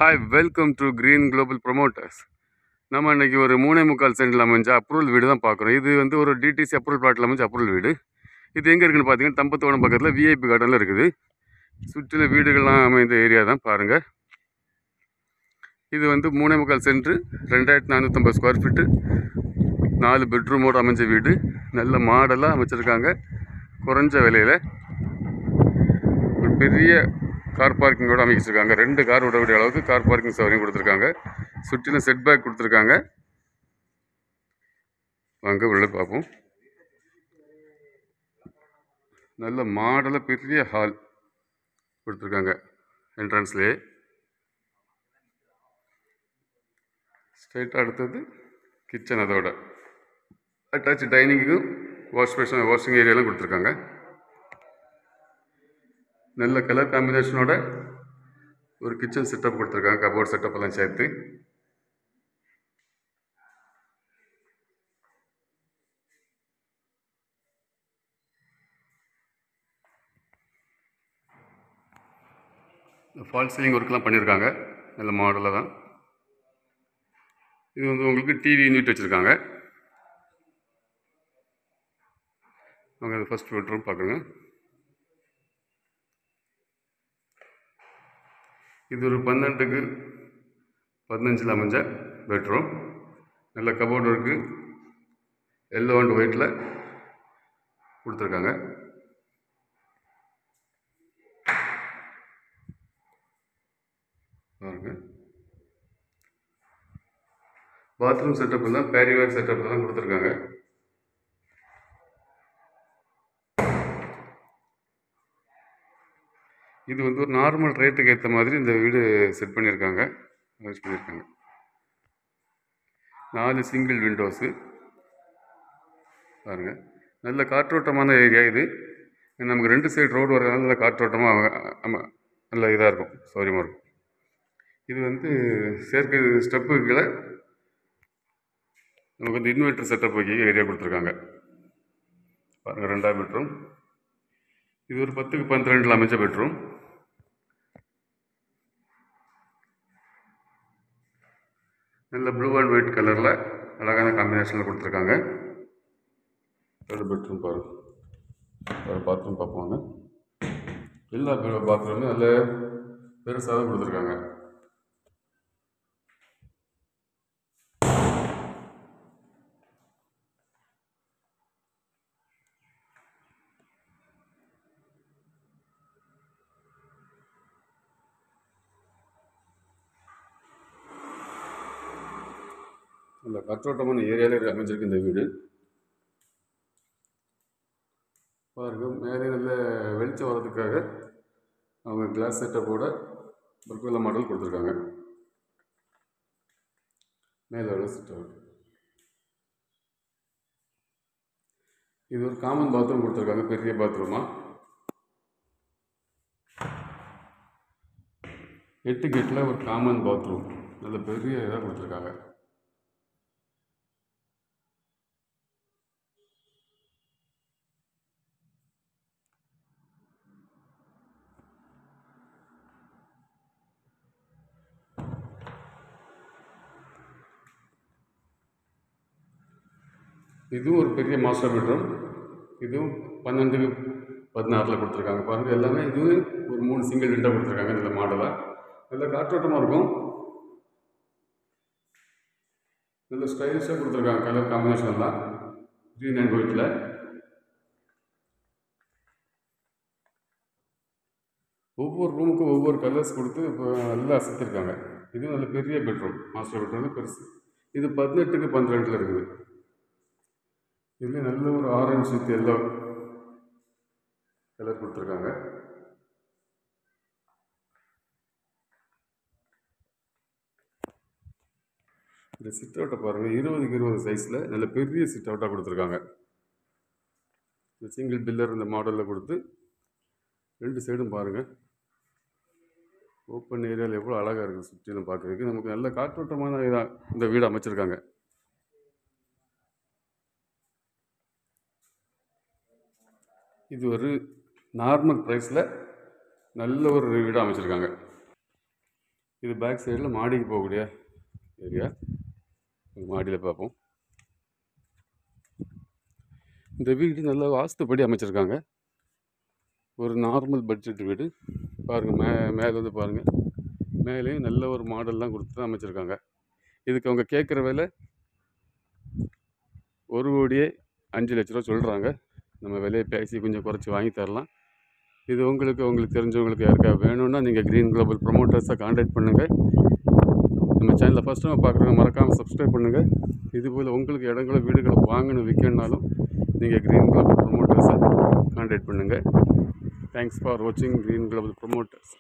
Hi, welcome to green global promoters. நம்ம இன்றைக்கி ஒரு 3.25 சென்டில் அமைஞ்ச அப்ரூவல் வீடு தான் பார்க்குறோம். இது வந்து ஒரு டிடிசி அப்ரூவல் பிளாட்டில் அமைஞ்ச அப்ரூவல் வீடு. இது எங்கே இருக்குதுன்னு பார்த்தீங்கன்னா, தம்பத்தோடம் பக்கத்தில் விஐபி கார்டனில் இருக்குது. சுற்றில வீடுகள்லாம் அமைந்த ஏரியா தான் பாருங்கள். இது வந்து 3.25 சென்ட், 2450 ஸ்கொயர் ஃபீட்டு, 4 பெட்ரூமோடு அமைஞ்ச வீடு. நல்ல மாடலாக அமைச்சிருக்காங்க. குறைஞ்ச விலையில் ஒரு பெரிய கார் பார்க்கிங்கோடு அமைச்சிருக்காங்க. 2 கார் விடக்கூடிய அளவுக்கு கார் பார்க்கிங் சௌகரியம் கொடுத்துருக்காங்க. சுற்றிலும் செட் பேக் கொடுத்துருக்காங்க. வாங்க உள்ள பார்ப்போம். நல்ல மாடலாக பெரிய ஹால் கொடுத்துருக்காங்க. என்ட்ரன்ஸ்லேயே ஸ்ட்ரைட்டாக அடுத்தது கிச்சன், அதோட அட்டாச் டைனிங்கும் வாஷிங் ஏரியாலாம் கொடுத்துருக்காங்க. நல்ல கலர் காம்பினேஷனோட ஒரு கிச்சன் செட்டப் கொடுத்துருக்காங்க. கபோர்ட் செட்டப் எல்லாம் சேர்த்து. ஃபால் சீலிங் ஒர்க்லாம் பண்ணியிருக்காங்க. நல்ல மாடலாக தான். இது வந்து உங்களுக்கு டிவி யூனிட் வச்சுருக்காங்க. அவங்க அது ஃபஸ்ட் பெட்ரூம் பார்க்குங்க. இது ஒரு 12க்கு 15 அமைஞ்ச பெட்ரூம். நல்ல கபோர்டு ஒர்க்கு எல்லோ அண்ட் ஒயிட்டில் கொடுத்துருக்காங்க. பாருங்க, பாத்ரூம் செட்டப் எல்லாம் பேரிவேர் செட்டப் தான் கொடுத்துருக்காங்க. இது வந்து ஒரு நார்மல் ரேட்டுக்கு ஏற்ற மாதிரி இந்த வீடு செட் பண்ணியிருக்காங்க, அரேஞ்ச் பண்ணியிருக்காங்க. 4 சிங்கிள் விண்டோஸு பாருங்கள். நல்ல காற்றோட்டமான ஏரியா இது. நமக்கு 2 சைடு ரோடு வரதுனால நல்ல காற்றோட்டமாக நல்ல இதாக இருக்கும், சௌகரியமாக இருக்கும். இது வந்து செயற்கை ஸ்டெப்பு கீழே நமக்கு வந்து இன்வெர்டர் செட்டப் வைக்க ஏரியா கொடுத்துருக்காங்க. பாருங்கள், 2ஆவது பெட்ரூம். இது ஒரு 10க்கு 12 அமைஞ்ச பெட்ரூம். நல்ல ப்ளூ அண்ட் ஒயிட் கலரில் அழகான காம்பினேஷனில் கொடுத்துருக்காங்க. 3 பெட்ரூம் பாருங்கள். பாத்ரூம் பார்ப்போங்க. எல்லா பாத்ரூமும் நல்ல பெருசாக தான் கொடுத்துருக்காங்க. நல்ல காற்றோட்டமான ஏரியாவில் அமைஞ்சிருக்கு இந்த வீடு. பாருங்கள், மேலே நல்ல வெளிச்சம் வர்றதுக்காக அவங்க கிளாஸ் செட்டப்போட பர்குலா மாடல் கொடுத்துருக்காங்க. மேலே உள்ள செட்டப். இது ஒரு காமன் பாத்ரூம் கொடுத்துருக்காங்க, பெரிய பாத்ரூமாக. 8 கேட்டில் ஒரு காமன் பாத்ரூம் நல்ல பெரிய இதாக கொடுத்துருக்காங்க. இதுவும் ஒரு பெரிய மாஸ்டர் பெட்ரூம். இதுவும் 12க்கு 16 கொடுத்துருக்காங்க. பாருங்கள், எல்லாமே இதுவும் ஒரு 3 சிங்கிள் விண்டோ கொடுத்துருக்காங்க. நல்ல மாடலாக நல்ல காற்றோட்டமாக இருக்கும். நல்ல ஸ்டைலிஷாக கொடுத்துருக்காங்க. கலர் காம்பினேஷன் தான் க்ரீன் அண்ட் ஒயிட்டில். ஒவ்வொரு ரூமுக்கும் ஒவ்வொரு கலர்ஸ் கொடுத்து இப்போ நல்லா அசத்திருக்காங்க. இதுவும் நல்ல பெரிய பெட்ரூம், மாஸ்டர் பெட்ரூம் பெருசு. இது 18க்கு 12 இருக்குது. இதில் நல்ல ஒரு ஆரஞ்சு வித் எல்லோ கலர் கொடுத்துருக்காங்க. இந்த சிட் அவுட்டை பாருங்கள், 20க்கு 20 சைஸில் நல்ல பெரிய சிட் அவுட்டாக கொடுத்துருக்காங்க. இந்த சிங்கிள் பில்லர் இந்த மாடலில் கொடுத்து 2 சைடும் பாருங்கள், ஓப்பன் ஏரியாவில் எவ்வளோ அழகாக இருக்குது. சுற்றிலும் பார்க்குறதுக்கு நமக்கு நல்ல காற்றோட்டமான இதாக இந்த வீடு அமைச்சிருக்காங்க. இது ஒரு நார்மல் ப்ரைஸில் நல்ல ஒரு வீடு அமைச்சிருக்காங்க. இது பேக் சைடில் மாடிக்கு போகக்கூடிய ஏரியா. மாடியில் பார்ப்போம். இந்த வீடு நல்ல வாஸ்துப்படி அமைச்சிருக்காங்க. ஒரு நார்மல் பட்ஜெட் வீடு பாருங்கள். மேலே வந்து பாருங்கள், மேலேயும் நல்ல ஒரு மாடல்லாம் கொடுத்து தான் அமைச்சிருக்காங்க. இதுக்கு அவங்க கேட்குற விலை 1,05,00,000 சொல்கிறாங்க. நம்ம விலையை பேசி கொஞ்சம் குறைச்சி வாங்கி தரலாம். இது உங்களுக்கு தெரிஞ்சவங்களுக்கு யாருக்கா வேணும்னா நீங்கள் க்ரீன் குளோபல் ப்ரொமோட்டர்ஸை கான்டாக்ட் பண்ணுங்கள். நம்ம சேனலில் ஃபஸ்ட் டைம் பார்க்குறவங்க மறக்காமல் சப்ஸ்கிரைப் பண்ணுங்கள். இதுபோல் உங்களுக்கு இடங்களை வீடுகளை வாங்கணும் விற்கணுனாலும் நீங்கள் க்ரீன் குளோபல் ப்ரொமோட்டர்ஸை கான்டாக்ட் பண்ணுங்கள். தேங்க்ஸ் ஃபார் வாட்சிங் க்ரீன் குளோபல் ப்ரொமோட்டர்ஸ்.